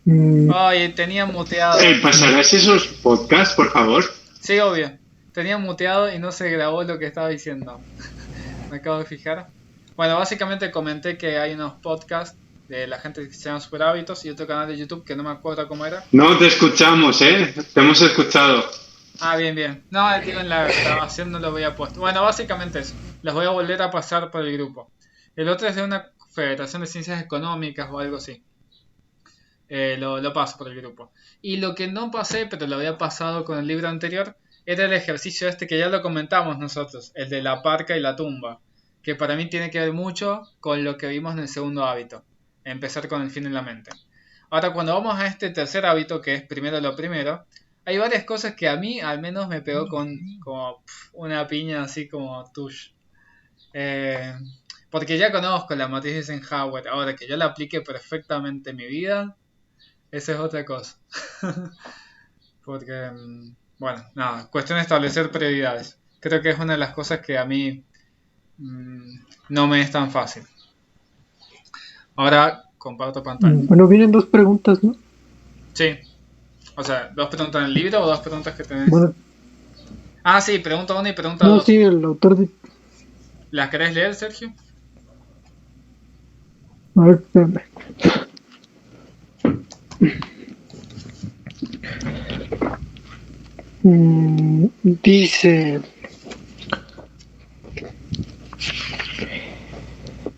Oye, tenía muteado. ¿Pasarás esos podcasts, por favor? Sí, obvio. Tenía muteado y no se grabó lo que estaba diciendo. Me acabo de fijar. Bueno, básicamente comenté que hay unos podcasts de la gente que se llama Super Hábitos y otro canal de YouTube que no me acuerdo cómo era. No te escuchamos, ¿eh? Te hemos escuchado. Ah, bien, bien. No, digo, en la grabación no lo había puesto. Bueno, básicamente eso. Los voy a volver a pasar por el grupo. El otro es de una Federación de Ciencias Económicas o algo así. Lo paso por el grupo. Y lo que no pasé, pero lo había pasado con el libro anterior, era el ejercicio este que ya lo comentamos nosotros, el de la parca y la tumba, que para mí tiene que ver mucho con lo que vimos en el segundo hábito, empezar con el fin en la mente. Ahora, cuando vamos a este tercer hábito, que es primero lo primero, hay varias cosas que a mí al menos me pegó con como una piña así como tush. Eh, porque ya conozco la matriz de Eisenhower, ahora que yo la aplique perfectamente en mi vida, esa es otra cosa. Porque, bueno, nada, cuestión de establecer prioridades. Creo que es una de las cosas que a mí mm, no me es tan fácil. Ahora comparto pantalla. Bueno, vienen dos preguntas, ¿no? Sí, o sea, dos preguntas en el libro o dos preguntas que tenés. Bueno, Ah, sí, pregunta una y pregunta no, dos. sí, el autor de... ¿Las querés leer, Sergio? A ver, espérame. Dice,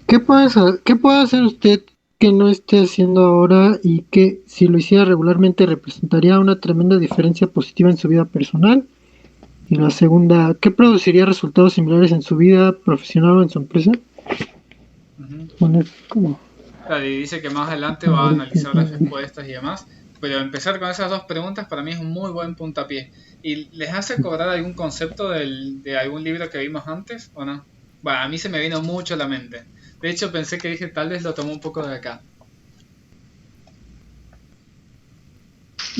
¿qué puede hacer usted que no esté haciendo ahora y que si lo hiciera regularmente representaría una tremenda diferencia positiva en su vida personal? Y la segunda, ¿qué produciría resultados similares en su vida profesional o en su empresa? Ujú. Bueno, es como... Claro, y dice que más adelante a va a ver, analizar las respuestas y demás. Pero empezar con esas dos preguntas para mí es un muy buen puntapié. ¿Y les hace acordar algún concepto de algún libro que vimos antes o no? Bueno, a mí se me vino mucho a la mente. De hecho, pensé que dije, tal vez lo tomó un poco de acá.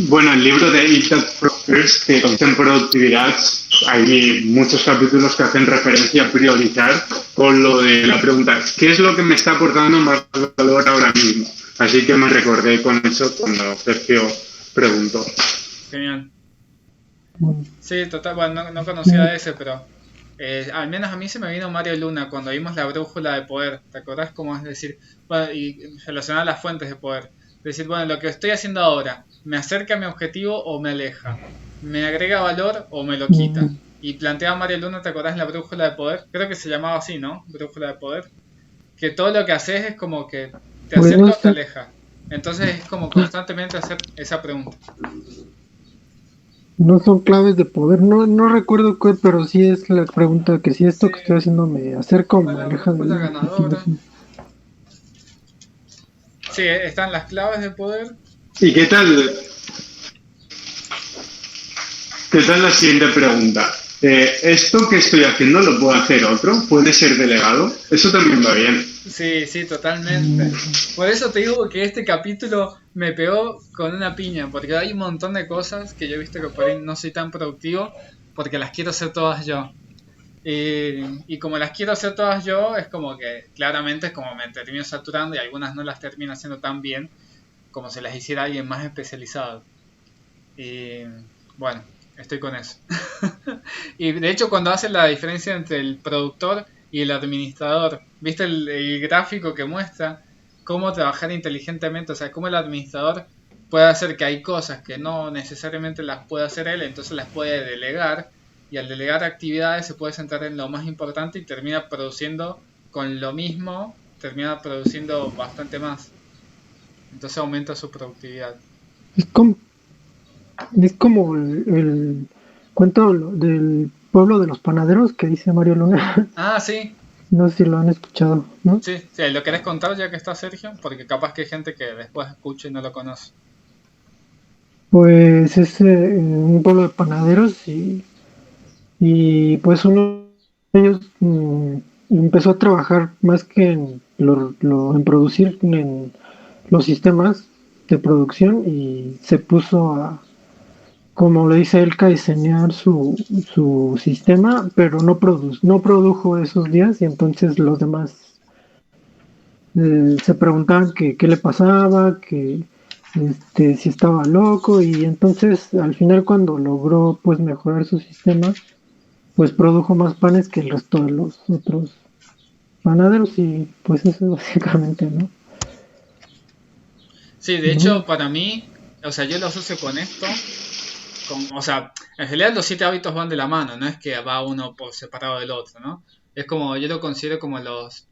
Bueno, el libro de Eat That Frog First, que consiste en productividad, hay muchos capítulos que hacen referencia a priorizar con lo de la pregunta, ¿qué es lo que me está aportando más valor ahora mismo? Así que me recordé con eso cuando Sergio preguntó. Genial. bueno, Sí, total, bueno, no conocía ese, pero al menos a mí se me vino Mario Luna cuando vimos la brújula de poder. ¿Te acordás cómo es decir, bueno, y relacionar las fuentes de poder? Decir, bueno, lo que estoy haciendo ahora, ¿me acerca a mi objetivo o me aleja? ¿Me agrega valor o me lo quita? Y plantea Mario Luna, ¿te acordás la brújula de poder? Creo que se llamaba así, ¿no? Brújula de poder. Que todo lo que haces es como que te pues no acerca o te sé, aleja. Entonces es como constantemente hacer esa pregunta. no son claves de poder, no, no recuerdo cuál, pero sí es la pregunta que si esto Sí, que estoy haciendo me acerca o a me la aleja brújula del objetivo. ganadora. Sí. Sí, están las claves de poder. ¿Y qué tal la siguiente pregunta? ¿Esto que estoy haciendo lo puede hacer otro? ¿Puede ser delegado? Eso también va bien. Sí, sí, totalmente. Por eso te digo que este capítulo me pegó con una piña, porque hay un montón de cosas que yo he visto que por ahí no soy tan productivo, porque las quiero hacer todas yo. Y como las quiero hacer todas yo, es como que claramente es como me termino saturando y algunas no las termino haciendo tan bien como si las hiciera alguien más especializado. Y bueno, estoy con eso. Y de hecho cuando hacen la diferencia entre el productor y el administrador, ¿viste el gráfico que muestra? cómo trabajar inteligentemente, o sea, cómo el administrador puede hacer que hay cosas que no necesariamente las puede hacer él, entonces las puede delegar, y al delegar actividades se puede centrar en lo más importante y termina produciendo con lo mismo, termina produciendo bastante más, entonces aumenta su productividad. Es como, es como el cuento del pueblo de los panaderos que dice Mario Luna. Ah, sí, No sé si lo han escuchado, ¿no? sí, sí, ¿lo querés contar ya que está Sergio? Porque capaz que hay gente que después escucha y no lo conoce. Pues es un pueblo de panaderos y pues uno de ellos empezó a trabajar más que en, en producir en los sistemas de producción y se puso a, como le dice él, a diseñar su sistema, pero no produjo esos días y entonces los demás se preguntaban que qué le pasaba, que si estaba loco y entonces al final cuando logró pues mejorar su sistema, pues produjo más panes que el resto de los otros panaderos y pues eso básicamente, ¿no? Sí, de Ujú. hecho, para mí, o sea, yo lo asocio con esto, o sea, en realidad los 7 hábitos van de la mano, no es que va uno por separado del otro, ¿no? Es como, yo lo considero como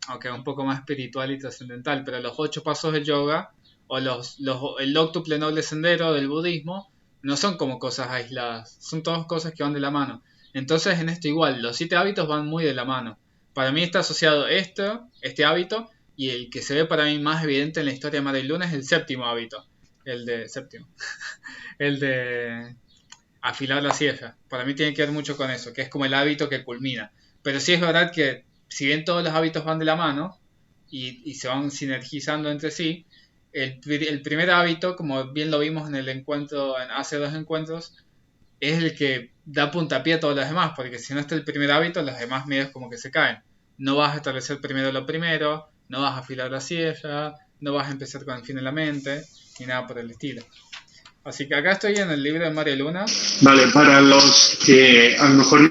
aunque un poco más espiritual y trascendental, pero los 8 pasos de yoga o el octuple noble sendero del budismo no son como cosas aisladas, son todas cosas que van de la mano. Entonces, en esto igual, los 7 hábitos van muy de la mano. Para mí está asociado este hábito, y el que se ve para mí más evidente en la historia de María Luna es el séptimo hábito, séptimo, el de afilar la sierra. Para mí tiene que ver mucho con eso, que es como el hábito que culmina. Pero sí es verdad que si bien todos los hábitos van de la mano y se van sinergizando entre sí, el primer hábito, como bien lo vimos en el encuentro, hace 2 encuentros, es el que da puntapié a todos los demás, porque si no está el primer hábito, los demás medios como que se caen. No vas a establecer primero lo primero, no vas a afilar la sierra, no vas a empezar con el fin en la mente, ni nada por el estilo. Así que acá estoy en el libro de María Luna. Vale, para los que a lo mejor no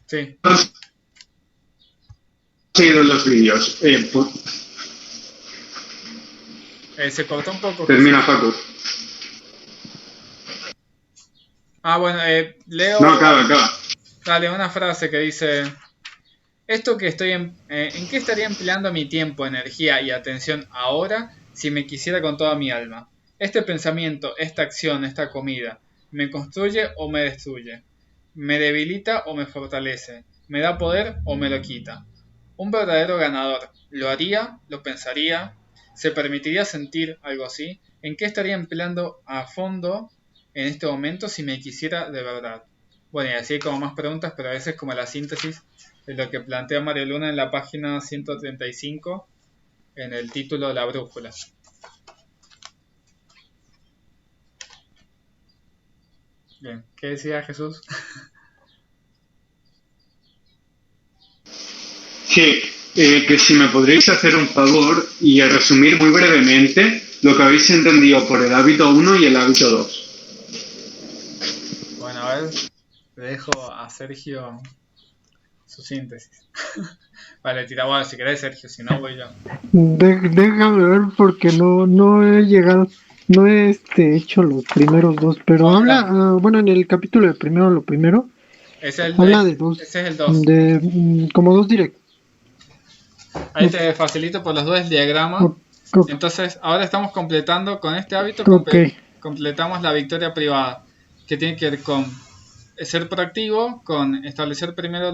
Sí, han seguido los vídeos, se cortó un poco, termina Jesús. Facu. Ah, bueno, No, leo, acaba, acaba. dale, una frase que dice: esto que ¿en qué estaría empleando mi tiempo, energía y atención ahora si me quisiera con toda mi alma? Este pensamiento, esta acción, esta comida, ¿me construye o me destruye? ¿Me debilita o me fortalece? ¿Me da poder o me lo quita? Un verdadero ganador, ¿lo haría? ¿Lo pensaría? ¿Se permitiría sentir algo así? ¿En qué estaría empleando a fondo en este momento si me quisiera de verdad? Bueno, y así hay como más preguntas, pero a veces como la síntesis de lo que plantea María Luna en la página 135 en el título de La Brújula. Bien, ¿qué decía Jesús? Sí, que si me podréis hacer un favor y resumir muy brevemente lo que habéis entendido por el hábito 1 y el hábito 2. Bueno, a ver, le dejo a Sergio su síntesis. Vale, tira, bueno, si querés Sergio, si no voy yo. Déjame ver porque no he llegado, no he hecho los primeros dos, pero Bueno, habla, mira, bueno, en el capítulo de primero lo primero, habla de ese es el 2. de como dos direct. Ahí te facilito por los dos el diagrama. Entonces, ahora estamos completando con este hábito, Ok, completamos la victoria privada, que tiene que ver con ser proactivo, con establecer primero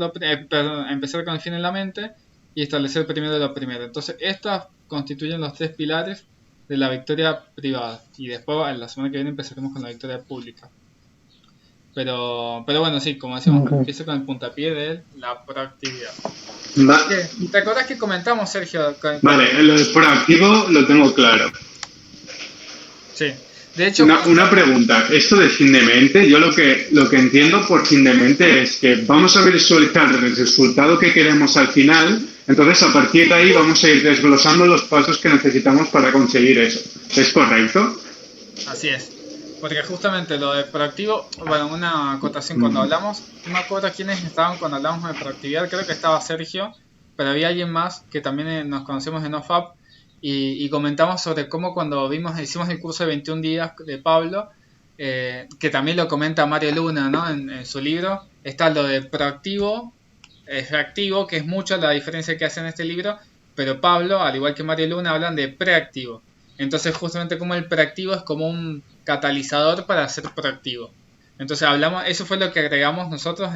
perdón, empezar con el fin en la mente y establecer primero lo primero. Entonces, estas constituyen los 3 pilares de la victoria privada. Y después, en la semana que viene, empezaremos con la victoria pública. Pero bueno, sí, como decimos, ok. empiezo con el puntapié de la proactividad. Va- ¿Te acordás que comentamos, Sergio? Vale, lo de proactivo lo tengo claro. Sí. De hecho, Una pregunta, esto de fin de mente, yo lo que entiendo por fin de mente es que vamos a visualizar el resultado que queremos al final, entonces a partir de ahí vamos a ir desglosando los pasos que necesitamos para conseguir eso. ¿Es correcto? así es. Porque justamente lo de proactivo, bueno, una acotación cuando Mm. hablamos, no me acuerdo quiénes estaban cuando hablamos de proactividad, creo que estaba Sergio, pero había alguien más que también nos conocemos en NoFap, y comentamos sobre cómo cuando hicimos el curso de 21 días de Pablo, que también lo comenta Mario Luna, ¿no? En su libro, está lo de proactivo, reactivo, que es mucho la diferencia que hace en este libro, pero Pablo, al igual que Mario Luna, hablan de preactivo. Entonces justamente como el preactivo es como un catalizador para ser proactivo. Entonces eso fue lo que agregamos nosotros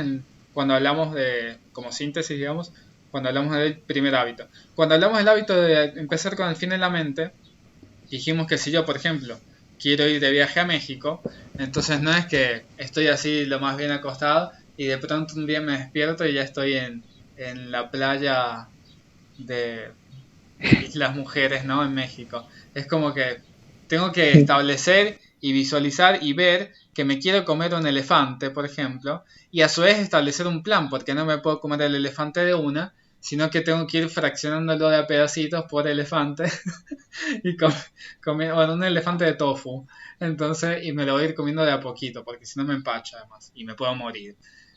cuando hablamos de, como síntesis, digamos, cuando hablamos del primer hábito. Cuando hablamos del hábito de empezar con el fin en la mente, dijimos que si yo, por ejemplo, quiero ir de viaje a México, entonces no es que estoy así lo más bien acostado y de pronto un día me despierto y ya estoy en la playa de Islas Mujeres, ¿no? En México. Es como que tengo que Sí. establecer y visualizar y ver que me quiero comer un elefante, por ejemplo, y a su vez establecer un plan, porque no me puedo comer el elefante de una, sino que tengo que ir fraccionándolo de a pedacitos por elefante y comer, bueno, un elefante de tofu. Entonces, y me lo voy a ir comiendo de a poquito, porque si no me empacho además y me puedo morir.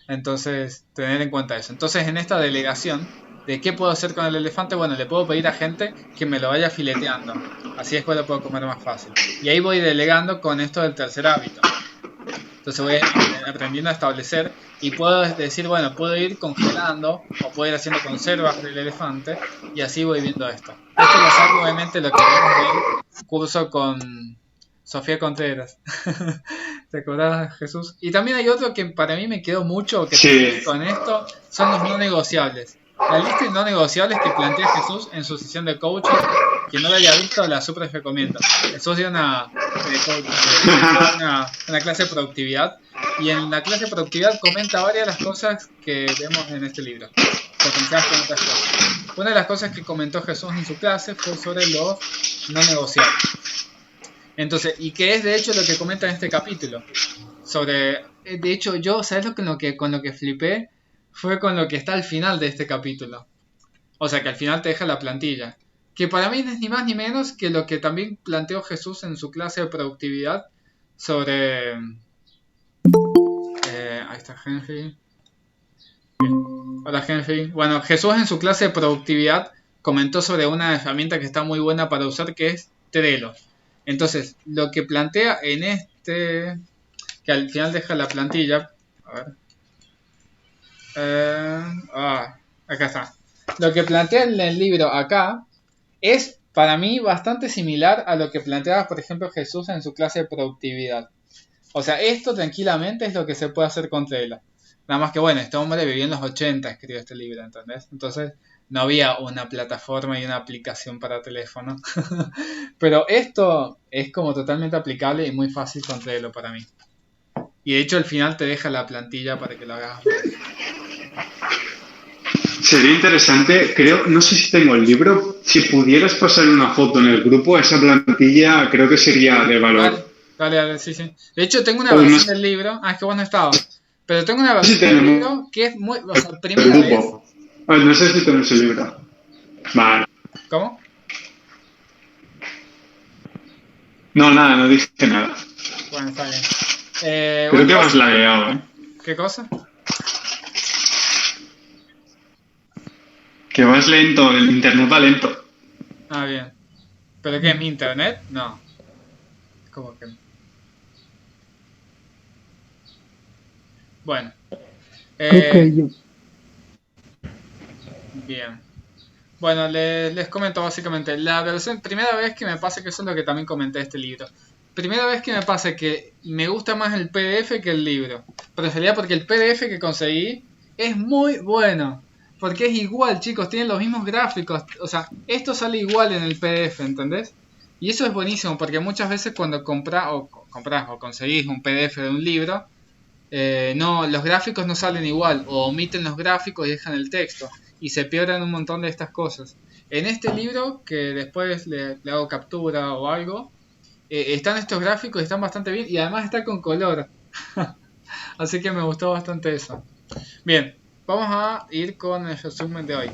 Entonces, tener en cuenta eso. Entonces, en esta delegación de qué puedo hacer con el elefante, bueno, le puedo pedir a gente que me lo vaya fileteando. Así después lo puedo comer más fácil. Y ahí voy delegando con esto del tercer hábito. Entonces voy aprendiendo a establecer y puedo decir, bueno, puedo ir congelando o puedo ir haciendo conservas del elefante y así voy viendo esto. Esto lo saco obviamente lo que vimos del curso con Sofía Contreras. ¿Te acordás, Jesús? Y también hay otro que para mí me quedó mucho, que tiene que ver Sí, con esto, son los no negociables. La lista de no negociables que plantea Jesús en su sesión de coaching, quien no la haya visto, la super recomiendo. Jesús dio una clase de productividad y en la clase de productividad comenta varias de las cosas que vemos en este libro, potenciadas con otras cosas. Una de las cosas que comentó Jesús en su clase fue sobre los no negociables. Entonces, y que es de hecho lo que comenta en este capítulo. Sobre, de hecho, yo, ¿sabes con lo que flipé? Fue con lo que está al final de este capítulo. O sea, que al final te deja la plantilla. Que para mí no es ni más ni menos que lo que también planteó Jesús en su clase de productividad sobre... ahí está Henry. Bien. Hola Henry. Bueno, Jesús en su clase de productividad comentó sobre una herramienta que está muy buena para usar que es Trello. Entonces, lo que plantea en que al final deja la plantilla, a ver, acá está. Lo que plantea en el libro acá es para mí bastante similar a lo que planteaba, por ejemplo, Jesús en su clase de productividad. O sea, esto tranquilamente es lo que se puede hacer con Trello. Nada más que bueno, este hombre vivió en los 80, escribió este libro, ¿entendés? Entonces no había una plataforma y una aplicación para teléfono. Pero esto es como totalmente aplicable y muy fácil con Trello para mí. Y de hecho al final te deja la plantilla para que lo hagas vos. sería interesante, creo, no sé si tengo el libro, si pudieras pasar una foto en el grupo, esa plantilla creo que sería de valor. Dale, dale, dale, sí, sí. De hecho tengo una O no versión sé del libro. Ah, es que vos no estabas. Pero tengo una si versión del tenemos libro que es muy... O sea, el primera vez... grupo. No sé si tenemos el libro. Vale. ¿Cómo? No, nada, no dije nada. Bueno, está bien. Creo Bueno, que vas lagueado, ¿eh? ¿qué cosa? Que vas lento, el internet va lento. Ah, bien. ¿Pero qué es mi internet? No. ¿Cómo que no? Bueno. Creo que Eh, yo. bien. Bueno, les comento básicamente. La versión, primera vez que me pasa, que eso es lo que también comenté de este libro. Primera vez que me pasa que me gusta más el PDF que el libro. Pero sería porque el PDF que conseguí es muy bueno. Porque es igual, chicos, tienen los mismos gráficos. O sea, esto sale igual en el PDF, ¿entendés? Y eso es buenísimo porque muchas veces cuando compras o conseguís un PDF de un libro, no, los gráficos no salen igual, o omiten los gráficos y dejan el texto, y se pierden un montón de estas cosas. En este libro, que después le hago captura o algo, están estos gráficos y están bastante bien, y además está con color. Así que me gustó bastante eso. Bien, vamos a ir con el resumen de hoy.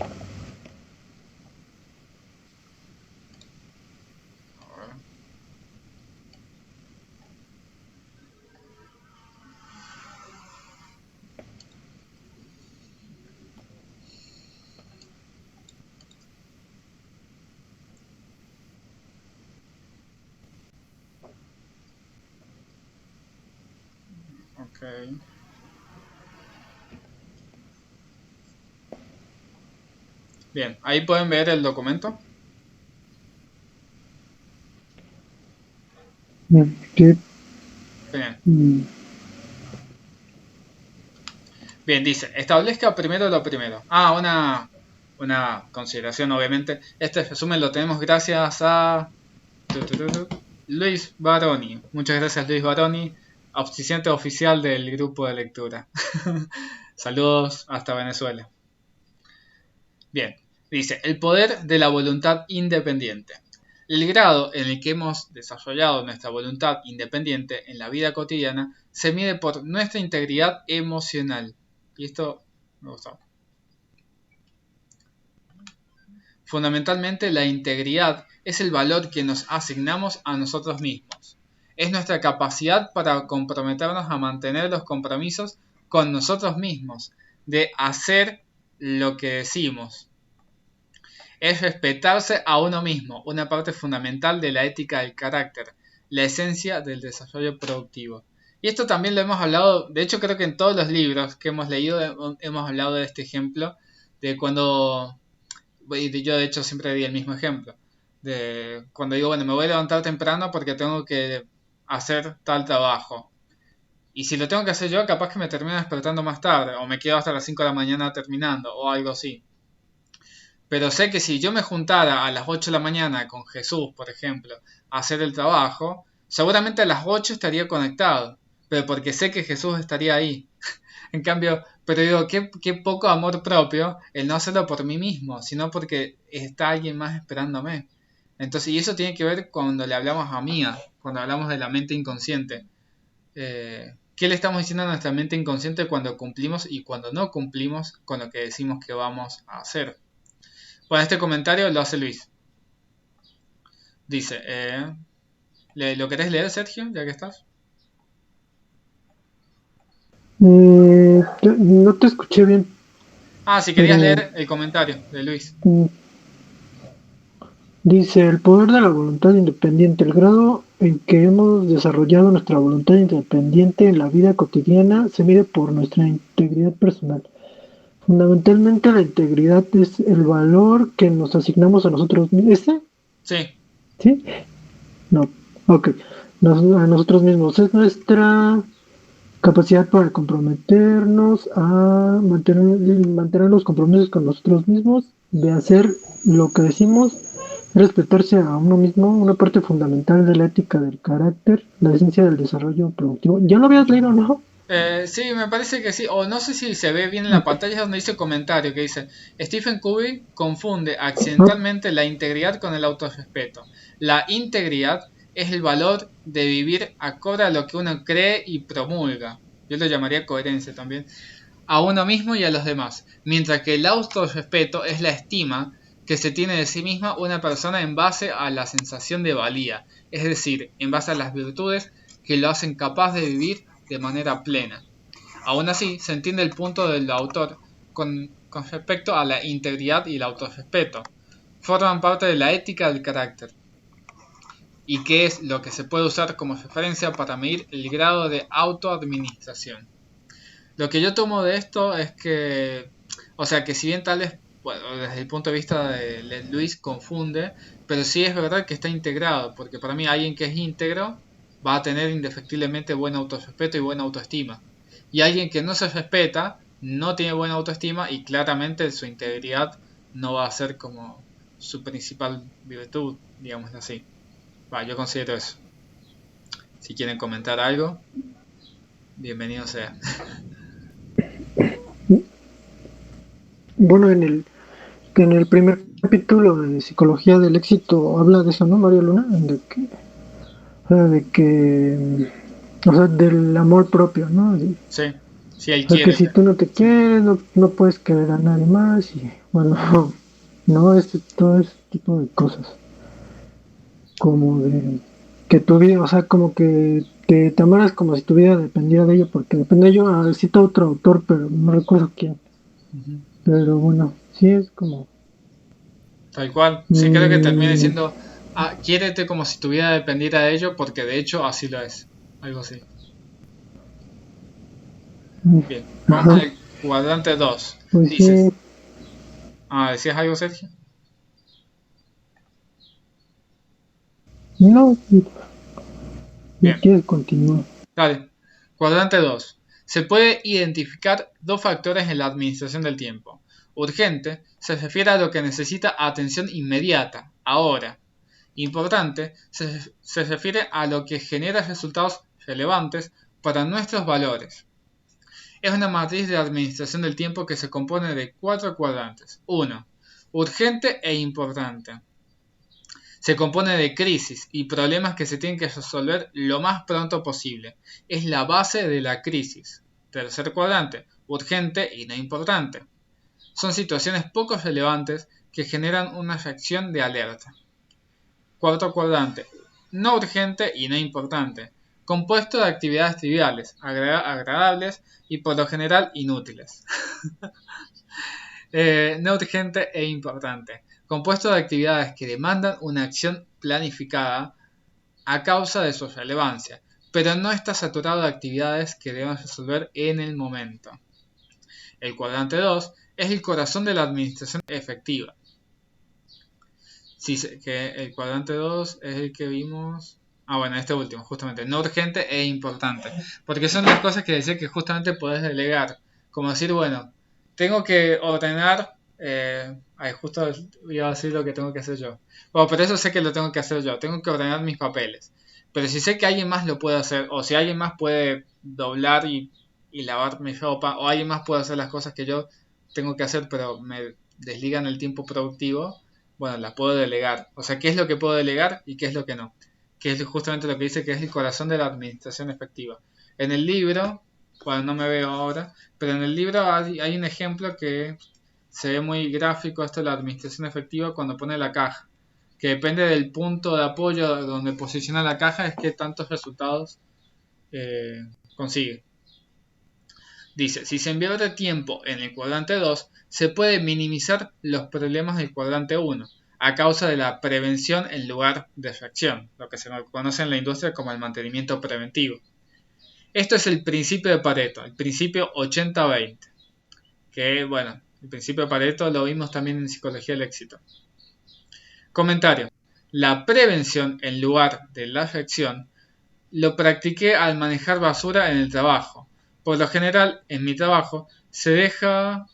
Bien, ahí pueden ver el documento. Sí. Bien. Bien, dice, establezca primero lo primero. Una consideración, obviamente. Este resumen lo tenemos gracias a Luis Baroni. Muchas gracias, Luis Baroni, auspiciante oficial del grupo de lectura. Saludos hasta Venezuela. Bien, dice, el poder de la voluntad independiente. El grado en el que hemos desarrollado nuestra voluntad independiente en la vida cotidiana se mide por nuestra integridad emocional. Y esto me gustó. Fundamentalmente, la integridad es el valor que nos asignamos a nosotros mismos. Es nuestra capacidad para comprometernos a mantener los compromisos con nosotros mismos, de hacer lo que decimos. Es respetarse a uno mismo, una parte fundamental de la ética del carácter, la esencia del desarrollo productivo. Y esto también lo hemos hablado, de hecho creo que en todos los libros que hemos leído hemos hablado de este ejemplo, de cuando, yo de hecho siempre di el mismo ejemplo, de cuando digo, bueno, me voy a levantar temprano porque tengo que hacer tal trabajo. Y si lo tengo que hacer yo, capaz que me termino despertando más tarde, o me quedo hasta las 5 de la mañana terminando, o algo así. Pero sé que si yo me juntara a las 8 de la mañana con Jesús, por ejemplo, a hacer el trabajo, seguramente a las 8 estaría conectado, pero porque sé que Jesús estaría ahí. En cambio, pero digo, qué poco amor propio el no hacerlo por mí mismo, sino porque está alguien más esperándome. Entonces, y eso tiene que ver cuando le hablamos a Mía, cuando hablamos de la mente inconsciente. ¿Qué le estamos diciendo a nuestra mente inconsciente cuando cumplimos y cuando no cumplimos con lo que decimos que vamos a hacer? Bueno, este comentario lo hace Luis. Dice, ¿lo querés leer, Sergio, ya que estás? No te escuché bien. Si querías leer el comentario de Luis. Dice, el poder de la voluntad independiente, el grado en que hemos desarrollado nuestra voluntad independiente en la vida cotidiana se mide por nuestra integridad personal. Fundamentalmente la integridad es el valor que nos asignamos a nosotros mismos. ¿Ese? Sí. ¿Sí? No. Ok. A nosotros mismos. Es nuestra capacidad para comprometernos a mantener los compromisos con nosotros mismos, de hacer lo que decimos, respetarse a uno mismo, una parte fundamental de la ética del carácter, la esencia del desarrollo productivo. ¿Ya lo habías leído, no? Sí, me parece que sí, o no sé si se ve bien en la pantalla, donde dice comentario, que dice, Stephen Covey confunde accidentalmente la integridad con el autorrespeto. La integridad es el valor de vivir acorde a lo que uno cree y promulga. Yo lo llamaría coherencia también. A uno mismo y a los demás. Mientras que el autorrespeto es la estima que se tiene de sí misma una persona en base a la sensación de valía. Es decir, en base a las virtudes que lo hacen capaz de vivir de manera plena. Aún así, se entiende el punto del autor con respecto a la integridad y el autorrespeto. Forman parte de la ética del carácter, y que es lo que se puede usar como referencia para medir el grado de autoadministración. Lo que yo tomo de esto es que, o sea, que si bien tal vez, bueno, desde el punto de vista de Luis confunde, pero sí es verdad que está integrado, porque para mí alguien que es íntegro va a tener indefectiblemente buen autorrespeto y buena autoestima. Y alguien que no se respeta no tiene buena autoestima y claramente su integridad no va a ser como su principal virtud, digamos así. Yo considero eso. Si quieren comentar algo, bienvenido sea. Bueno, en el primer capítulo de Psicología del Éxito habla de eso, ¿no, Mario Luna? O sea, del amor propio, ¿no? Sí, si él O sea, que quiere. si tú no te quieres, no puedes querer a nadie más y, bueno, no, todo ese tipo de cosas. Como de que tu vida, o sea, como que te amaras como si tu vida dependiera de ello, porque depende de ello, cita otro autor, pero no recuerdo quién. Pero bueno, sí es como... Tal cual. Sí, creo que termina diciendo, quiérete como si tu vida dependiera de ello, porque de hecho así lo es. Algo así. Bien, vamos con Ajá. el cuadrante 2. Pues Dices, ¿decías algo, Sergio? no, si Bien, quieres continuar. dale. Cuadrante 2. Se puede identificar dos factores en la administración del tiempo. Urgente se refiere a lo que necesita atención inmediata, ahora. Importante se refiere a lo que genera resultados relevantes para nuestros valores. Es una matriz de administración del tiempo que se compone de cuatro cuadrantes. 1. Urgente e importante. Se compone de crisis y problemas que se tienen que resolver lo más pronto posible. Es la base de la crisis. Tercer cuadrante. Urgente y no importante. Son situaciones poco relevantes que generan una reacción de alerta. Cuarto cuadrante. No urgente y no importante. Compuesto de actividades triviales, agradables y por lo general inútiles. No urgente e importante. Compuesto de actividades que demandan una acción planificada a causa de su relevancia, pero no está saturado de actividades que deben resolver en el momento. El cuadrante 2 es el corazón de la administración efectiva. Sí, que el cuadrante 2 es el que vimos. Bueno, este último, justamente. No urgente e importante. Porque son las cosas que decía que justamente podés delegar. Como decir, bueno, tengo que ordenar. Justo iba a decir lo que tengo que hacer yo. Bueno, pero eso sé que lo tengo que hacer yo. Tengo que ordenar mis papeles. Pero si sé que alguien más lo puede hacer, o si alguien más puede doblar y lavar mi ropa, o alguien más puede hacer las cosas que yo tengo que hacer, pero me desligan el tiempo productivo, bueno, las puedo delegar. O sea, ¿qué es lo que puedo delegar y qué es lo que no? Que es justamente lo que dice que es el corazón de la administración efectiva. En el libro, bueno, no me veo ahora, pero en el libro hay un ejemplo que se ve muy gráfico esto de la administración efectiva cuando pone la caja. Que depende del punto de apoyo donde posiciona la caja es que tantos resultados consigue. Dice, si se invierte tiempo en el cuadrante 2, se puede minimizar los problemas del cuadrante 1 a causa de la prevención en lugar de reacción, lo que se conoce en la industria como el mantenimiento preventivo. Esto es el principio de Pareto, el principio 80-20, que bueno, el principio de Pareto lo vimos también en psicología del éxito. Comentario. La prevención en lugar de la reacción lo practiqué al manejar basura en el trabajo. Por lo general, en mi trabajo, se deja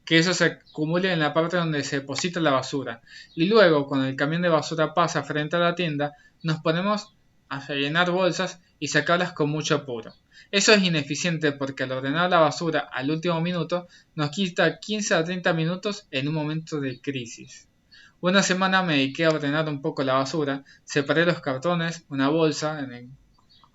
que eso se acumule en la parte donde se deposita la basura. Y luego, cuando el camión de basura pasa frente a la tienda, nos ponemos a rellenar bolsas y sacarlas con mucho apuro. Eso es ineficiente porque al ordenar la basura al último minuto nos quita 15 a 30 minutos en un momento de crisis. Una semana me dediqué a ordenar un poco la basura, separé los cartones, una bolsa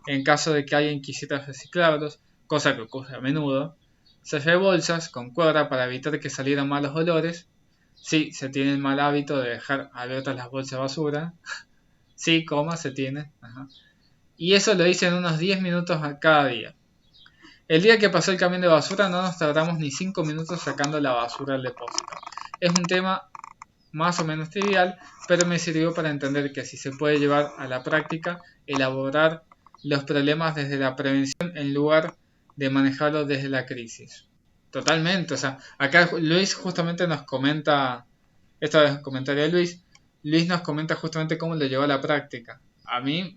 en caso de que alguien quisiera reciclarlos, cosa que ocurre a menudo. Cerré bolsas con cuerda para evitar que salieran malos olores. Sí, se tiene el mal hábito de dejar abiertas las bolsas de basura. Sí, se tiene. Ajá. Y eso lo hice en unos 10 minutos a cada día. El día que pasó el camión de basura no nos tardamos ni 5 minutos sacando la basura del depósito. Es un tema más o menos trivial, pero me sirvió para entender que si se puede llevar a la práctica, elaborar los problemas desde la prevención en lugar de manejarlos desde la crisis. Totalmente, o sea, acá Luis justamente nos comenta, esta vez comentario de Luis, Luis nos comenta justamente cómo lo llevó a la práctica. A mí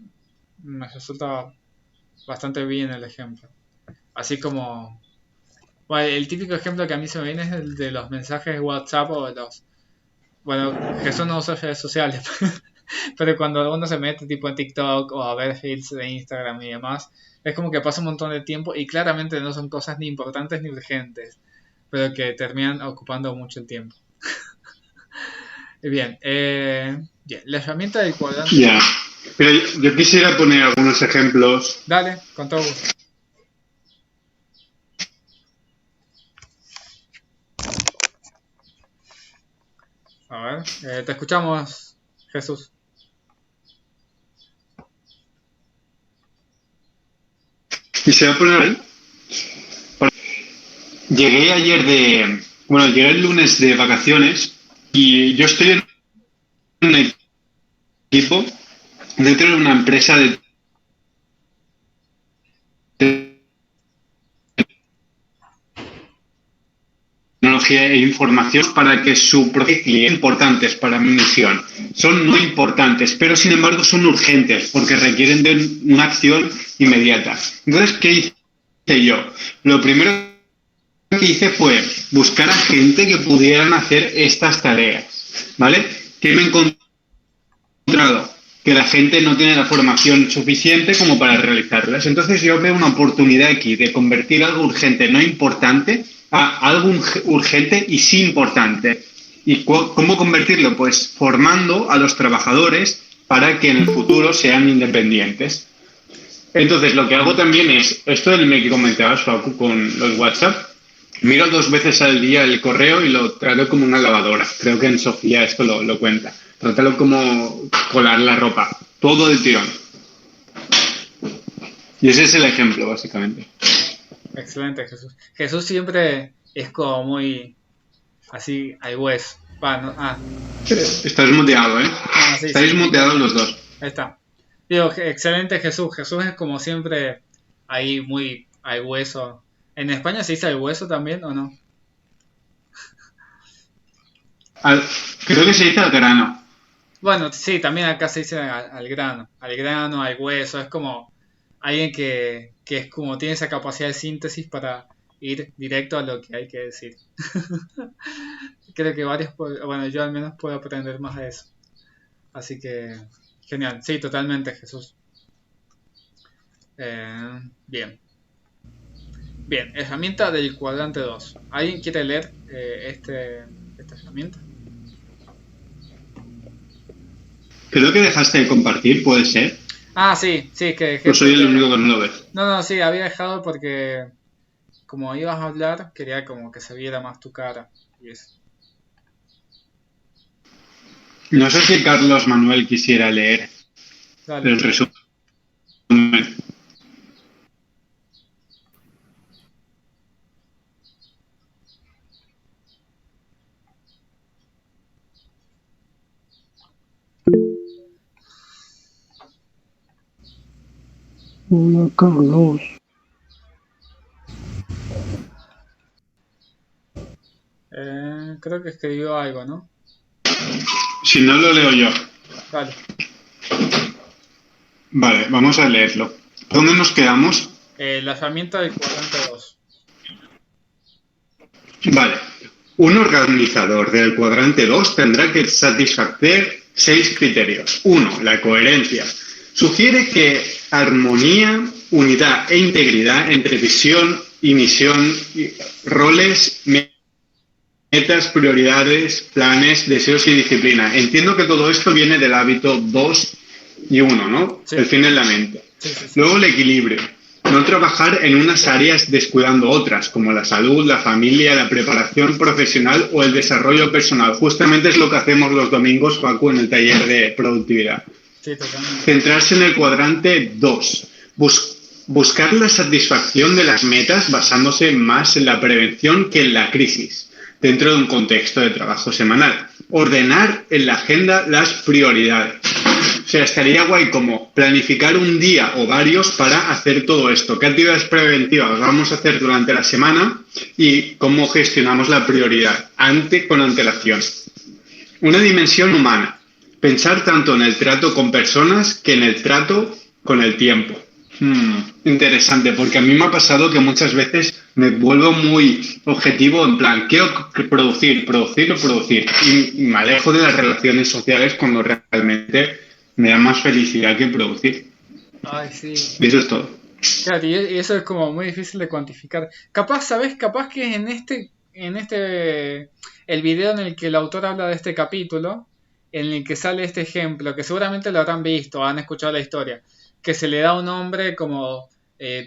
me resulta bastante bien el ejemplo. Así como, bueno, el típico ejemplo que a mí se me viene es el de los mensajes de WhatsApp o de los bueno, Jesús no usa redes sociales, pero cuando uno se mete tipo en TikTok o a ver reels de Instagram y demás, es como que pasa un montón de tiempo y claramente no son cosas ni importantes ni urgentes, pero que terminan ocupando mucho el tiempo. Bien, bien, la herramienta del cuadrante. Ya, pero yo quisiera poner algunos ejemplos. Dale, con todo gusto. A ver, te escuchamos, Jesús. Quisiera poner ahí. Llegué ayer bueno, llegué el lunes de vacaciones y yo estoy en un equipo dentro de una empresa de tecnología e información para que su proyecto sea importantes para mi misión. Son no importantes, pero sin embargo son urgentes porque requieren de una acción inmediata. Entonces, ¿qué hice yo? Lo primero que hice fue buscar a gente que pudieran hacer estas tareas, ¿vale? ¿Qué me he encontrado? Que la gente no tiene la formación suficiente como para realizarlas. Entonces yo veo una oportunidad aquí de convertir algo urgente no importante a algo urgente y sí importante. ¿Y cómo convertirlo? Pues formando a los trabajadores para que en el futuro sean independientes. Entonces lo que hago también es, esto del que comentabas, Facu, con los WhatsApp, miro 2 veces al día el correo y lo trato como una lavadora. Creo que en Sofía esto lo cuenta. Trátalo como colar la ropa, todo del tirón. Y ese es el ejemplo, básicamente. Excelente, Jesús. Jesús siempre es como muy así, al hueso. Estás muteado, ¿eh? Sí, Estáis muteados los dos. Ahí está. Digo, excelente Jesús. Jesús es como siempre ahí muy al hueso. ¿En España se dice al hueso también o no? Creo que se dice al grano. Bueno, sí, también acá se dice al grano, al hueso. Es como alguien que es como tiene esa capacidad de síntesis para ir directo a lo que hay que decir. Creo que bueno, yo al menos puedo aprender más de eso. Así que, genial. Sí, totalmente, Jesús. Bien. Bien, herramienta del cuadrante 2. ¿Alguien quiere leer esta herramienta? Creo que dejaste de compartir, ¿puede ser? Ah, sí, que... Pues soy el único que no lo ve. No, sí, había dejado porque como ibas a hablar, quería como que se viera más tu cara. Y eso. No sé si Carlos Manuel quisiera leer el resumen. Hola, Carlos. Creo que escribió algo, ¿no? Si no, lo leo yo. Vale. Vale, vamos a leerlo. ¿Dónde nos quedamos? La herramienta del cuadrante 2. Vale. Un organizador del cuadrante 2 tendrá que satisfacer 6 criterios. 1. La coherencia. Sugiere que armonía, unidad e integridad entre visión y misión, roles, metas, prioridades, planes, deseos y disciplina. Entiendo que todo esto viene del hábito 2 y 1, ¿no? Sí. El fin en la mente. Sí. Luego el equilibrio. No trabajar en unas áreas descuidando otras, como la salud, la familia, la preparación profesional o el desarrollo personal. Justamente es lo que hacemos los domingos, Facu, en el taller de productividad. Sí, totalmente. Centrarse en el cuadrante 2. Buscar la satisfacción de las metas basándose más en la prevención que en la crisis, dentro de un contexto de trabajo semanal. Ordenar en la agenda las prioridades. O sea, estaría guay como planificar un día o varios para hacer todo esto. ¿Qué actividades preventivas vamos a hacer durante la semana y cómo gestionamos la prioridad con antelación? Una dimensión humana. Pensar tanto en el trato con personas que en el trato con el tiempo. Interesante, porque a mí me ha pasado que muchas veces me vuelvo muy objetivo en plan, quiero producir. Y me alejo de las relaciones sociales cuando realmente me da más felicidad que producir. Ay, sí. Y eso es todo. Claro, y eso es como muy difícil de cuantificar. Capaz que en el video en el que el autor habla de este capítulo, en el que sale este ejemplo, que seguramente lo habrán visto, han escuchado la historia, que se le da a un hombre como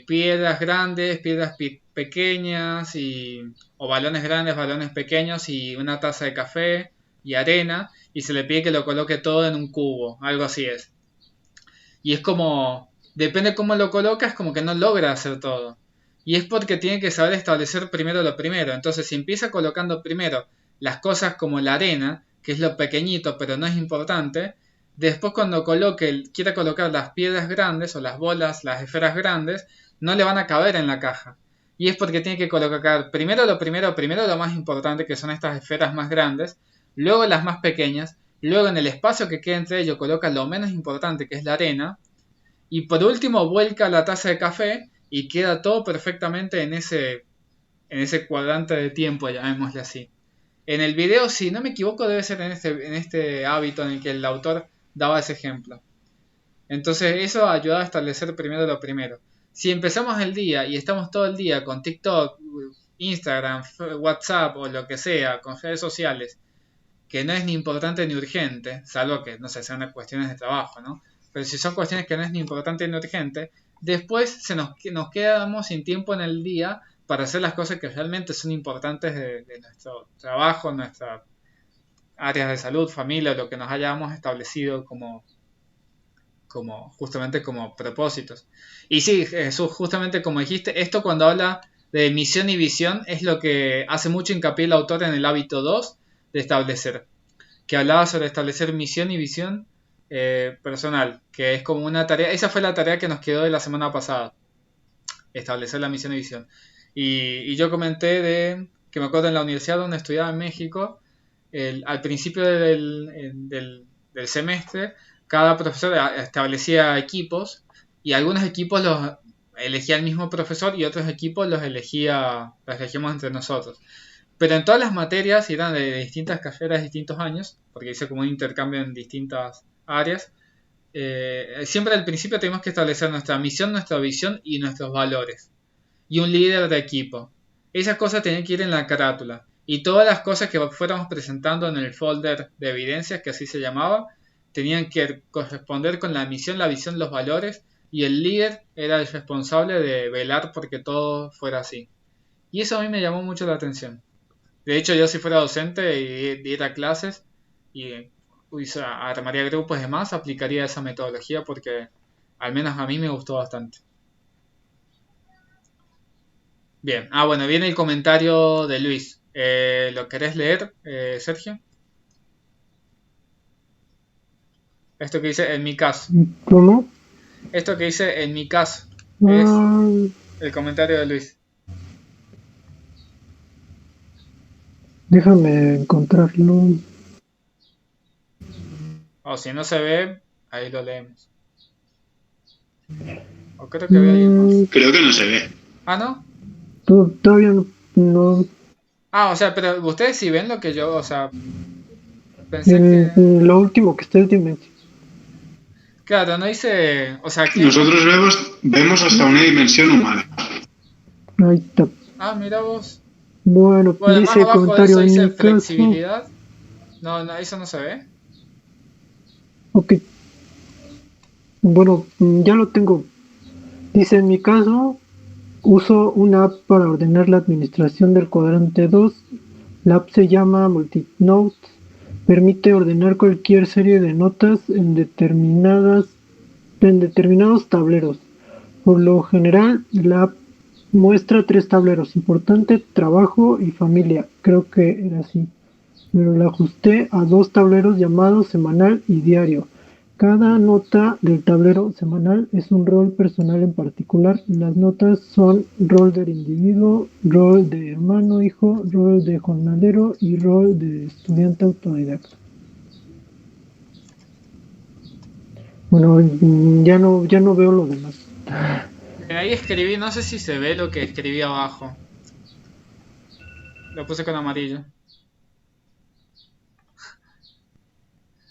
piedras grandes, piedras pequeñas, o balones grandes, balones pequeños, y una taza de café y arena, y se le pide que lo coloque todo en un cubo, algo así es. Y es como, depende cómo lo colocas, como que no logra hacer todo. Y es porque tiene que saber establecer primero lo primero. Entonces, si empieza colocando primero las cosas como la arena, que es lo pequeñito pero no es importante, después cuando quiera colocar las piedras grandes o las bolas, las esferas grandes, no le van a caber en la caja. Y es porque tiene que colocar primero lo más importante, que son estas esferas más grandes, luego las más pequeñas, luego en el espacio que queda entre ellos coloca lo menos importante, que es la arena, y por último vuelca la taza de café y queda todo perfectamente en ese cuadrante de tiempo, llamémosle así. En el video, si no me equivoco, debe ser en este hábito en el que el autor daba ese ejemplo. Entonces eso ayuda a establecer primero lo primero. Si empezamos el día y estamos todo el día con TikTok, Instagram, WhatsApp o lo que sea, con redes sociales, que no es ni importante ni urgente, salvo que, no sé, sean cuestiones de trabajo, ¿no? Pero si son cuestiones que no es ni importante ni urgente, después nos quedamos sin tiempo en el día para hacer las cosas que realmente son importantes de nuestro trabajo, nuestras áreas de salud, familia, lo que nos hayamos establecido justamente como propósitos. Y sí, Jesús, justamente como dijiste, esto cuando habla de misión y visión es lo que hace mucho hincapié el autor en el hábito 2 de establecer, que hablaba sobre establecer misión y visión personal, que es como una tarea, esa fue la tarea que nos quedó de la semana pasada, establecer la misión y visión. Y yo comenté que me acuerdo en la universidad donde estudiaba en México, al principio del semestre, cada profesor establecía equipos y algunos equipos los elegía el mismo profesor y otros equipos los elegíamos entre nosotros. Pero en todas las materias, y eran de distintas carreras, distintos años, porque hice como un intercambio en distintas áreas, siempre al principio tenemos que establecer nuestra misión, nuestra visión y nuestros valores. Y un líder de equipo. Esas cosas tenían que ir en la carátula. Y todas las cosas que fuéramos presentando en el folder de evidencias, que así se llamaba, tenían que corresponder con la misión, la visión, los valores. Y el líder era el responsable de velar porque todo fuera así. Y eso a mí me llamó mucho la atención. De hecho, yo si fuera docente y diera clases y armaría grupos y demás, aplicaría esa metodología porque al menos a mí me gustó bastante. Bien, bueno, viene el comentario de Luis. ¿Lo querés leer, Sergio? Esto que dice en mi caso. ¿Cómo? Esto que dice en mi caso es el comentario de Luis. Déjame encontrarlo. O si no se ve, ahí lo leemos. O creo que había alguien más. Creo que no se ve. Ah, ¿no? Todavía no. O sea, pero ustedes sí ven lo que yo, o sea, pensé que... Lo último que está en dimensión. Claro, no dice, o sea, que... Nosotros vemos hasta una dimensión humana. Ahí está. mira vos. Bueno, Bueno, más dice abajo de comentario eso en dice mi caso. flexibilidad. No, eso no se ve. Ok. Bueno, ya lo tengo. Dice en mi caso, uso una app para ordenar la administración del cuadrante 2. La app se llama Multinote. Permite ordenar cualquier serie de notas en determinados tableros. Por lo general, la app muestra 3 tableros: importante, trabajo y familia. Creo que era así. Pero la ajusté a 2 tableros llamados semanal y diario. Cada nota del tablero semanal es un rol personal en particular. Las notas son rol del individuo, rol de hermano, hijo, rol de jornalero y rol de estudiante autodidacta. Bueno, ya no veo lo demás. Ahí escribí, no sé si se ve lo que escribí abajo. Lo puse con amarillo.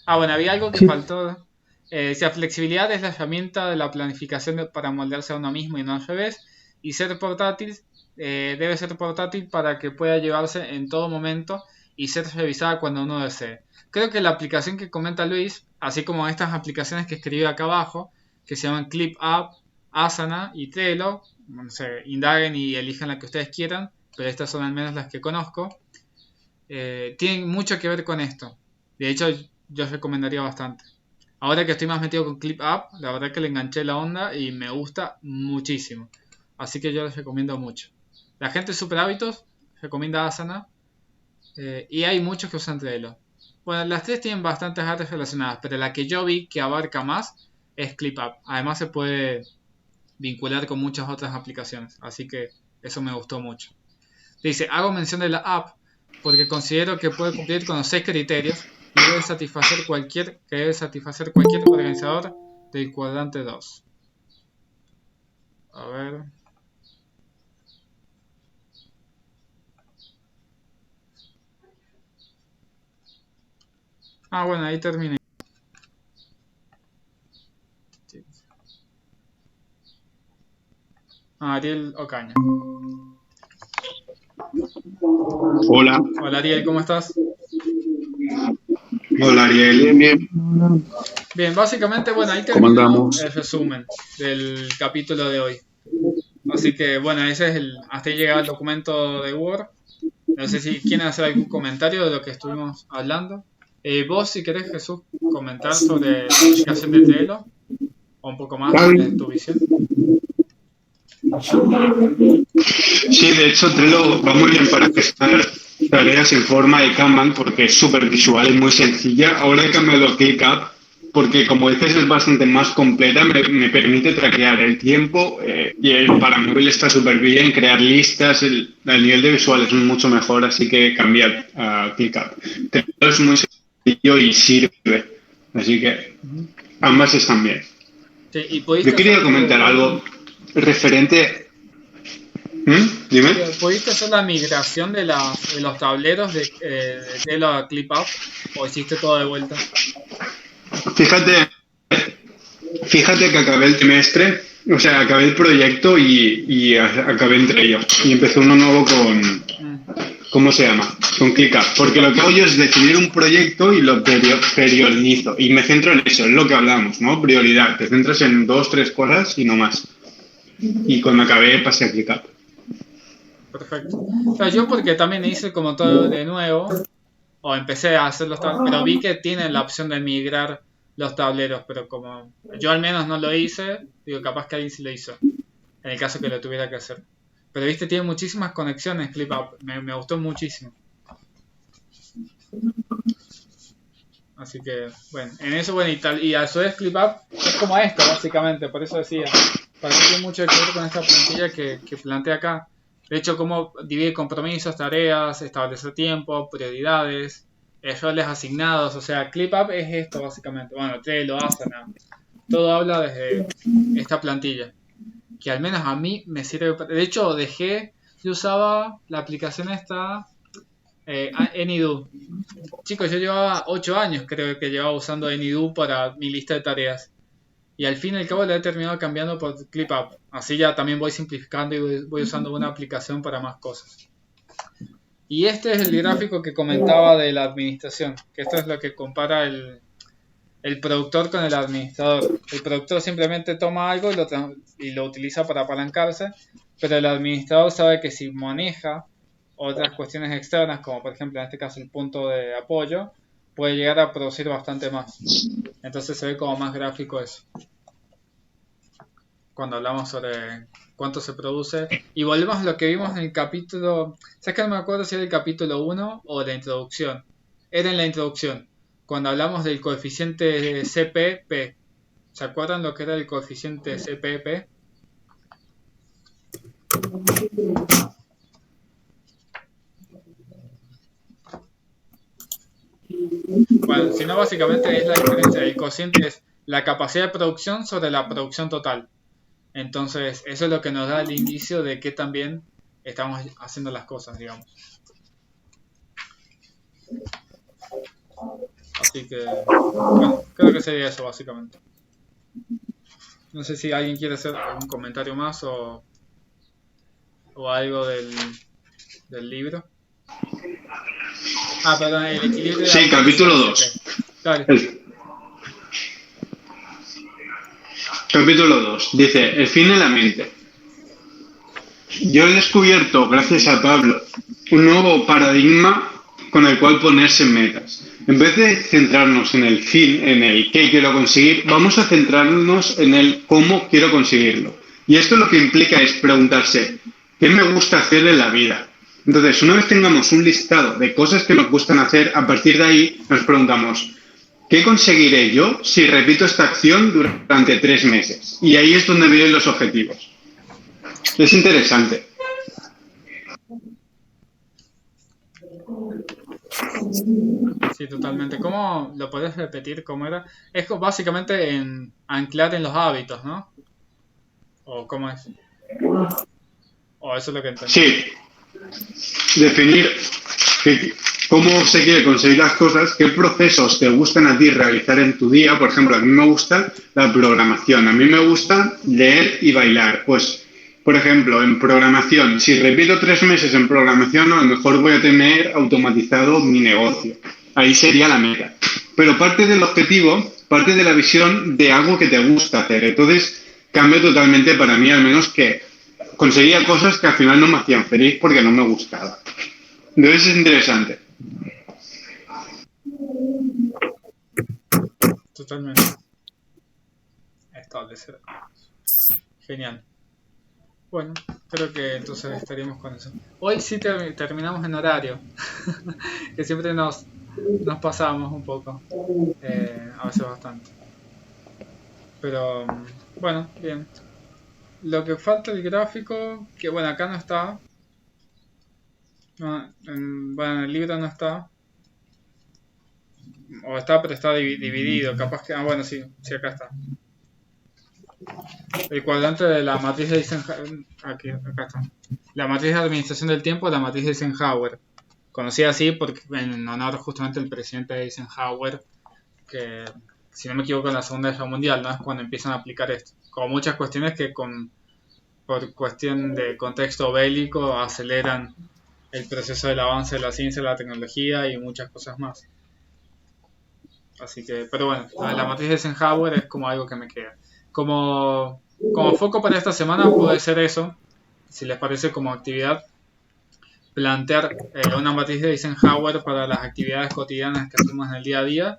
Bueno, había algo que Sí. faltó. Decía, flexibilidad es la herramienta de la planificación para moldearse a uno mismo y no al revés. Y ser portátil debe ser portátil para que pueda llevarse en todo momento y ser revisada cuando uno desee. Creo que la aplicación que comenta Luis, así como estas aplicaciones que escribí acá abajo, que se llaman ClipUp, Asana y Trello, no sé, indaguen y elijan la que ustedes quieran, pero estas son al menos las que conozco, tienen mucho que ver con esto. De hecho, yo recomendaría bastante. Ahora que estoy más metido con ClipUp, la verdad que le enganché la onda y me gusta muchísimo. Así que yo les recomiendo mucho. La gente de Super Hábitos recomienda Asana. Y hay muchos que usan Trello. Bueno, las tres tienen bastantes áreas relacionadas, pero la que yo vi que abarca más es ClipUp. Además se puede vincular con muchas otras aplicaciones. Así que Eso me gustó mucho. Dice, hago mención de la app porque considero que puede cumplir con los 6 criterios y debe satisfacer cualquier organizador del cuadrante 2. A ver. Bueno, ahí terminé. Ariel Ocaña. Hola. Hola Ariel, ¿cómo estás? Hola Ariel. Bien. Bien, básicamente, bueno, ahí ¿Cómo terminó andamos? el resumen del capítulo de hoy. Así que, bueno, ese es hasta ahí llega el documento de Word. No sé si quieren hacer algún comentario de lo que estuvimos hablando. Vos, si querés, Jesús, comentar sobre la aplicación de Trello o un poco más de tu visión. Sí, de hecho Trello va muy bien para gestionar tareas en forma de Kanban porque es súper visual y muy sencilla. Ahora he cambiado a ClickUp porque, como dices, es bastante más completa, me permite traquear el tiempo y para móvil está súper bien, crear listas, el nivel de visual es mucho mejor, así que cambiar a ClickUp. Trello es muy sencillo y sirve, así que ambas están bien. Sí, y Yo quería comentar algo referente. Dime. ¿Pudiste hacer la migración de los tableros de Trello a ClickUp o hiciste todo de vuelta? Fíjate que acabé el trimestre, o sea, acabé el proyecto y acabé entre ellos. Y empecé uno nuevo con, ¿cómo se llama? Con ClickUp. Porque lo que hago yo es definir un proyecto y lo priorizo. Y me centro en eso, es lo que hablamos, ¿no? Prioridad. Te centras en 2, 3 cosas y no más. Y cuando acabé pasé a ClickUp. Perfecto. O sea, yo porque también hice como todo de nuevo, o empecé a hacer los tableros, pero vi que tienen la opción de migrar los tableros, pero como yo al menos no lo hice, digo, capaz que alguien sí lo hizo, en el caso que lo tuviera que hacer. Pero viste, tiene muchísimas conexiones ClickUp, me gustó muchísimo. Así que, bueno, en eso, bueno, y a su vez ClickUp es como esto, básicamente, por eso decía, para mí tiene mucho que ver con esta plantilla que plantea acá. De hecho, cómo divide compromisos, tareas, establece tiempo, prioridades, roles asignados. O sea, ClickUp es esto básicamente. Bueno, Trello, Asana. Todo habla desde esta plantilla. Que al menos a mí me sirve. De hecho, yo usaba la aplicación esta, AnyDo. Chicos, yo llevaba 8 años, creo que llevaba usando AnyDo para mi lista de tareas. Y al fin y al cabo la he terminado cambiando por ClickUp. Así ya también voy simplificando y voy usando una aplicación para más cosas. Y este es el gráfico que comentaba de la administración, que esto es lo que compara el productor con el administrador. El productor simplemente toma algo y lo utiliza para apalancarse, pero el administrador sabe que si maneja otras cuestiones externas, como por ejemplo en este caso el punto de apoyo, puede llegar a producir bastante más. Entonces se ve como más gráfico eso, cuando hablamos sobre cuánto se produce. Y volvemos a lo que vimos en el capítulo, ¿sabes que no me acuerdo si era el capítulo 1 o la introducción? Era en la introducción, cuando hablamos del coeficiente CPP. ¿Se acuerdan lo que era el coeficiente CPP? Bueno, si no, básicamente es la diferencia. El cociente es la capacidad de producción sobre la producción total. Entonces, eso es lo que nos da el indicio de que también estamos haciendo las cosas, digamos. Así que, bueno, creo que sería eso, básicamente. No sé si alguien quiere hacer algún comentario más o algo del libro. Perdón, el equilibrio. Sí, capítulo 2. Dale. Capítulo 2. Dice, el fin en la mente. Yo he descubierto, gracias a Pablo, un nuevo paradigma con el cual ponerse metas. En vez de centrarnos en el fin, en el qué quiero conseguir, vamos a centrarnos en el cómo quiero conseguirlo. Y esto lo que implica es preguntarse, ¿qué me gusta hacer en la vida? Entonces, una vez tengamos un listado de cosas que nos gustan hacer, a partir de ahí nos preguntamos, ¿qué conseguiré yo si repito esta acción durante 3 meses? Y ahí es donde vienen los objetivos. Es interesante. Sí, totalmente. ¿Cómo lo podés repetir? ¿Cómo era? Es básicamente anclar en los hábitos, ¿no? ¿O cómo es? ¿O eso es lo que entendí? Sí, definir qué- cómo se quiere conseguir las cosas, qué procesos te gustan a ti realizar en tu día. Por ejemplo, a mí me gusta la programación, a mí me gusta leer y bailar. Pues, por ejemplo, en programación, si repito 3 meses en programación, a lo mejor voy a tener automatizado mi negocio. Ahí sería la meta. Pero parte del objetivo, parte de la visión de algo que te gusta hacer. Entonces, cambia totalmente para mí, al menos que conseguía cosas que al final no me hacían feliz porque no me gustaba. Entonces es interesante. Totalmente. Establecer. Genial. Bueno, creo que entonces estaríamos con eso. Hoy sí terminamos en horario, que siempre nos pasamos un poco, a veces bastante. Pero bueno, bien. Lo que falta el gráfico, que bueno, acá no está, bueno, en el libro no está, o está, pero está dividido, capaz que, bueno, sí, sí, acá está. El cuadrante de la matriz de Eisenhower, acá está. La matriz de administración del tiempo, la matriz de Eisenhower. Conocida así porque en honor justamente al presidente Eisenhower, que si no me equivoco en la Segunda Guerra Mundial, ¿no? Es cuando empiezan a aplicar esto. Como muchas cuestiones que por cuestión de contexto bélico aceleran el proceso del avance de la ciencia, la tecnología y muchas cosas más. Así que, pero bueno, la matriz de Eisenhower es como algo que me queda. Como foco para esta semana puede ser eso, si les parece como actividad, plantear una matriz de Eisenhower para las actividades cotidianas que hacemos en el día a día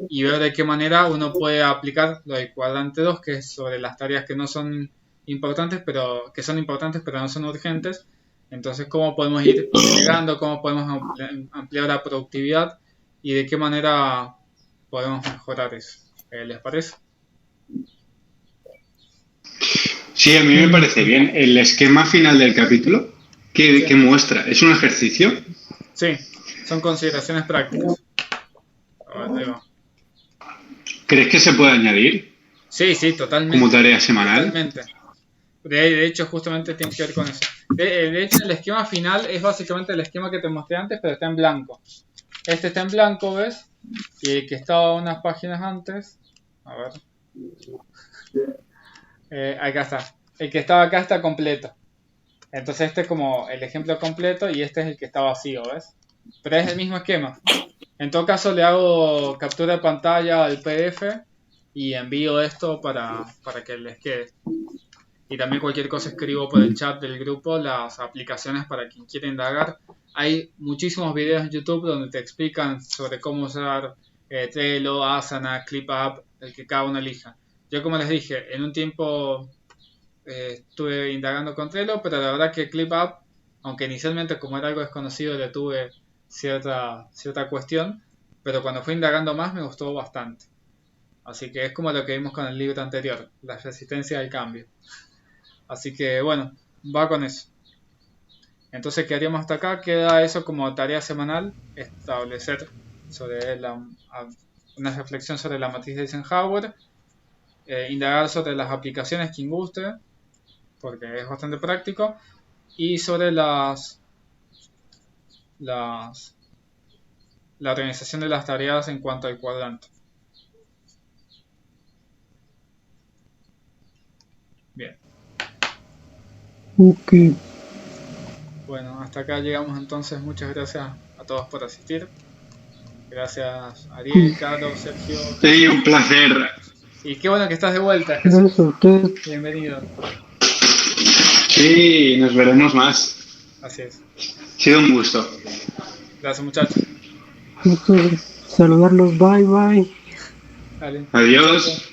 y ver de qué manera uno puede aplicar lo del cuadrante 2, que es sobre las tareas que no son importantes, pero que son importantes pero no son urgentes. Entonces, cómo podemos ir delegando, cómo podemos ampliar la productividad y de qué manera podemos mejorar eso. ¿Les parece? Sí, a mí me parece bien. El esquema final del capítulo, Sí, ¿qué muestra? ¿Es un ejercicio? sí, son consideraciones prácticas. A ver, ahí va. ¿Crees que se puede añadir Sí, sí, como totalmente, tarea semanal? totalmente. De hecho, justamente tiene que ver con eso. De hecho, el esquema final es básicamente el esquema que te mostré antes, pero está en blanco. Este está en blanco, ¿ves? Y el que estaba unas páginas antes, a ver, acá está. El que estaba acá está completo. Entonces este es como el ejemplo completo y este es el que está vacío, ¿ves? Pero es el mismo esquema. En todo caso le hago captura de pantalla al PDF y envío esto para que les quede. Y también cualquier cosa escribo por el chat del grupo las aplicaciones para quien quiera indagar. Hay muchísimos videos en YouTube donde te explican sobre cómo usar Trello, Asana, ClipUp, el que cada uno elija. Yo como les dije, en un tiempo estuve indagando con Trello, pero la verdad que ClipUp, aunque inicialmente como era algo desconocido le tuve cierta cuestión, pero cuando fui indagando más me gustó bastante. Así que es como lo que vimos con el libro anterior, la resistencia al cambio. Así que bueno, va con eso. Entonces quedaríamos hasta acá. Queda eso como tarea semanal, establecer sobre una reflexión sobre la matriz de Eisenhower, indagar sobre las aplicaciones quien guste, porque es bastante práctico, y sobre las la organización de las tareas en cuanto al cuadrante. Bien, Ok. bueno, hasta acá llegamos entonces. Muchas gracias a todos por asistir. Gracias Ariel, Carlos, Sergio, Sí, Jesús. un placer. Y qué bueno que estás de vuelta, Gracias a Jesús. ustedes. Bienvenido. Sí, nos veremos más. Así es. Ha sido un gusto. Gracias, muchachos. Gusto saludarlos. Bye, bye. Dale. Chau, Adiós. chau.